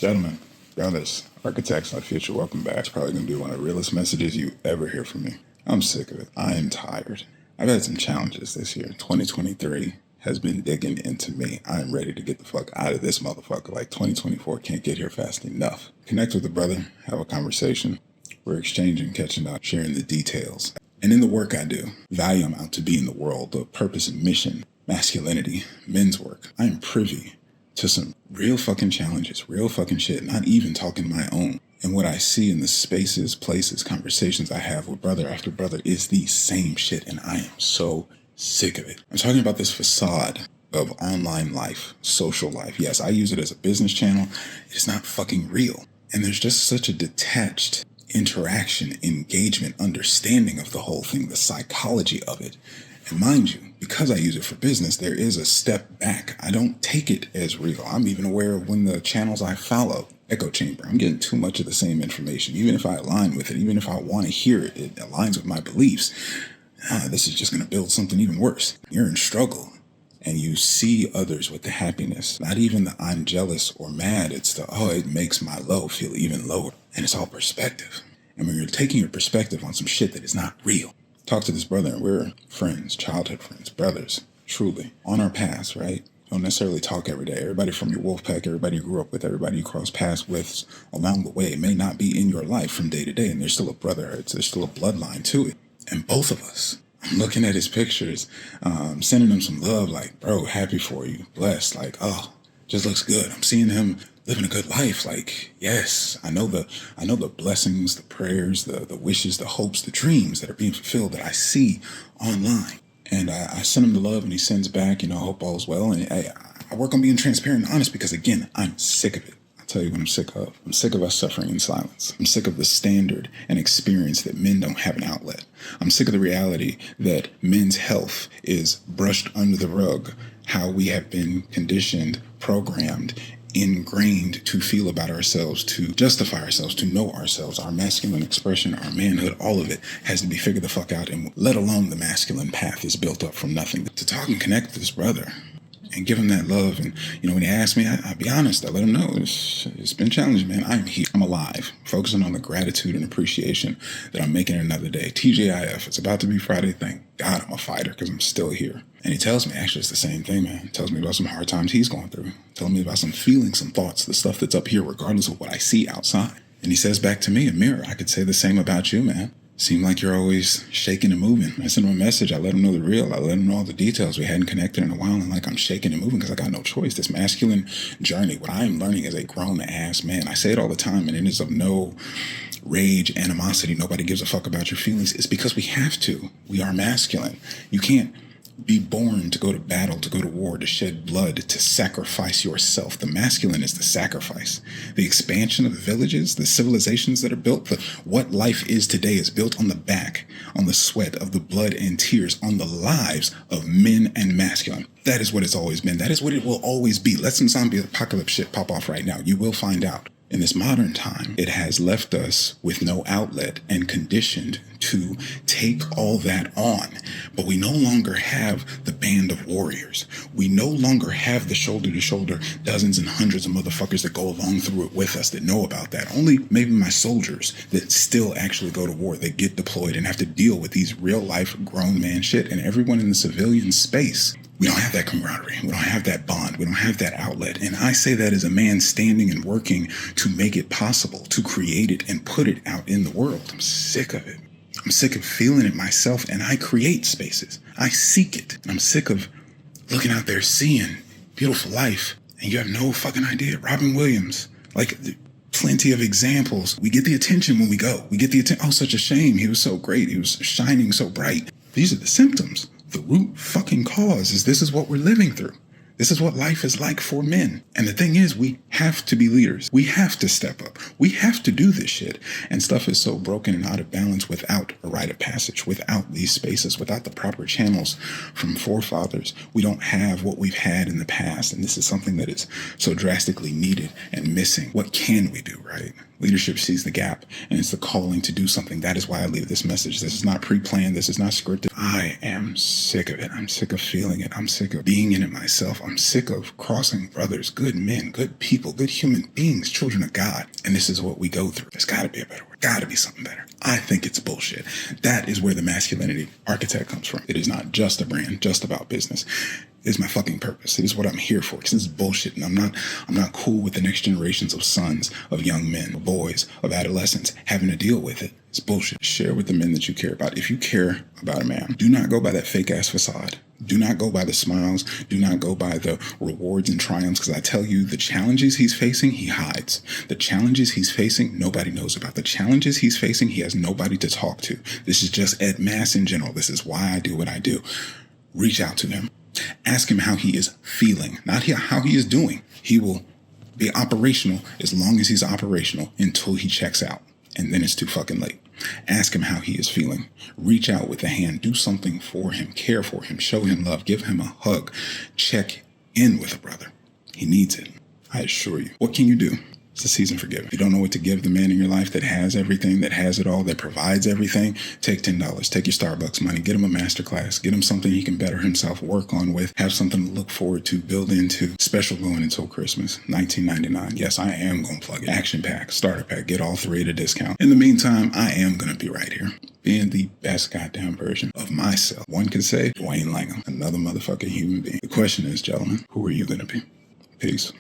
Gentlemen, brothers, architects of the future, welcome back. It's probably going to be one of the realest messages you ever hear from me. I'm sick of it. I am tired. I've had some challenges this year. 2023 has been digging into me. I am ready to get the fuck out of this motherfucker. Like 2024 can't get here fast enough. Connect with a brother, have a conversation. We're exchanging, catching up, sharing the details. And in the work I do, value I'm out to be in the world, the purpose and mission, masculinity, men's work, I am privy to some real fucking challenges, real fucking shit, not even talking my own. And what I see in the spaces, places, conversations I have with brother after brother is the same shit, and I am so sick of it. I'm talking about this facade of online life, social life. Yes, I use it as a business channel. It's not fucking real. And there's just such a detached interaction, engagement, understanding of the whole thing, the psychology of it. And mind you, because I use it for business, there is a step back. I don't take it as real. I'm even aware of when the channels I follow, echo chamber, I'm getting too much of the same information. Even if I align with it, even if I want to hear it, it aligns with my beliefs. This is just going to build something even worse. You're in struggle and you see others with the happiness. Not even the I'm jealous or mad. It's the, oh, it makes my low feel even lower. And it's all perspective. And when you're taking your perspective on some shit that is not real, talk to this brother, and we're friends, childhood friends, brothers, truly, on our paths, right? Don't necessarily talk every day. Everybody from your wolf pack, everybody you grew up with, everybody you cross paths with along the way may not be in your life from day to day, and there's still a brotherhood, there's still a bloodline to it. And both of us, I'm looking at his pictures, sending him some love, like, bro, happy for you, blessed, like, oh, just looks good. I'm seeing him living a good life. Like, yes, I know the blessings, the prayers, the wishes, the hopes, the dreams that are being fulfilled that I see online. And I send him the love and he sends back, hope all is well. And I work on being transparent and honest because, again, I'm sick of it. I'll tell you what I'm sick of. I'm sick of us suffering in silence. I'm sick of the standard and experience that men don't have an outlet. I'm sick of the reality that men's health is brushed under the rug, how we have been conditioned, programmed, ingrained to feel about ourselves, to justify ourselves, to know ourselves. Our masculine expression, our manhood, all of it has to be figured the fuck out, and let alone the masculine path is built up from nothing. To talk and connect with this brother and give him that love. And, when he asked me, I'll be honest, I let him know it's been challenging, man. I'm here. I'm alive, focusing on the gratitude and appreciation that I'm making another day. TGIF, it's about to be Friday. Thank God I'm a fighter because I'm still here. And he tells me, actually, it's the same thing, man. He tells me about some hard times he's going through. Telling me about some feelings, some thoughts, the stuff that's up here, regardless of what I see outside. And he says back to me, Amir, I could say the same about you, man. Seem like you're always shaking and moving. I sent him a message. I let him know the real. I let him know all the details. We hadn't connected in a while, and like I'm shaking and moving because I got no choice. This masculine journey, what I am learning as a grown-ass man, I say it all the time, and it is of no rage, animosity. Nobody gives a fuck about your feelings. It's because we have to. We are masculine. You can't be born to go to battle, to go to war, to shed blood, to sacrifice yourself. The masculine is the sacrifice. The expansion of the villages, the civilizations that are built, what life is today is built on the back, on the sweat of the blood and tears, on the lives of men and masculine. That is what it's always been. That is what it will always be. Let some zombie apocalypse shit pop off right now. You will find out. In this modern time, it has left us with no outlet and conditioned to take all that on. But we no longer have the band of warriors. We no longer have the shoulder-to-shoulder dozens and hundreds of motherfuckers that go along through it with us that know about that. Only maybe my soldiers that still actually go to war, that get deployed and have to deal with these real-life grown man shit. And everyone in the civilian space, we don't have that camaraderie. We don't have that bond. We don't have that outlet. And I say that as a man standing and working to make it possible, to create it and put it out in the world. I'm sick of it. I'm sick of feeling it myself, and I create spaces. I seek it. I'm sick of looking out there, seeing beautiful life, and you have no fucking idea. Robin Williams, like plenty of examples. We get the attention when we go. We get the attention. Oh, such a shame. He was so great. He was shining so bright. These are the symptoms. The root fucking cause is this is what we're living through. This is what life is like for men. And the thing is, we have to be leaders. We have to step up. We have to do this shit. And stuff is so broken and out of balance without a rite of passage, without these spaces, without the proper channels from forefathers. We don't have what we've had in the past. And this is something that is so drastically needed and missing. What can we do, right? Leadership sees the gap, and it's the calling to do something. That is why I leave this message. This is not pre-planned. This is not scripted. I am sick of it. I'm sick of feeling it. I'm sick of being in it myself. I'm sick of crossing brothers, good men, good people, good human beings, children of God. And this is what we go through. There's got to be a better way. Got to be something better. I think it's bullshit. That is where the masculinity architect comes from. It is not just a brand, just about business. It is my fucking purpose. It is what I'm here for. Because this is bullshit, and I'm not cool with the next generations of sons, of young men, of boys, of adolescents having to deal with it. It's bullshit. Share with the men that you care about. If you care about a man, do not go by that fake ass facade. Do not go by the smiles. Do not go by the rewards and triumphs. Because I tell you, the challenges he's facing, he hides. The challenges he's facing, nobody knows about. The challenges he's facing, he has nobody to talk to. This is just Ed Mass in general. This is why I do what I do. Reach out to him. Ask him how he is feeling, not how he is doing. He will be operational as long as he's operational until he checks out. And then it's too fucking late. Ask him how he is feeling. Reach out with a hand. Do something for him. Care for him. Show him love. Give him a hug. Check in with a brother. He needs it. I assure you. What can you do? It's the season for giving. If you don't know what to give the man in your life that has everything, that has it all, that provides everything, take $10. Take your Starbucks money. Get him a masterclass. Get him something he can better himself, work on with, have something to look forward to, build into. Special going until Christmas, $19.99. Yes, I am going to plug it. Action pack, starter pack, get all three at a discount. In the meantime, I am going to be right here, being the best goddamn version of myself. One could say, Dwayne Langham, another motherfucking human being. The question is, gentlemen, who are you going to be? Peace.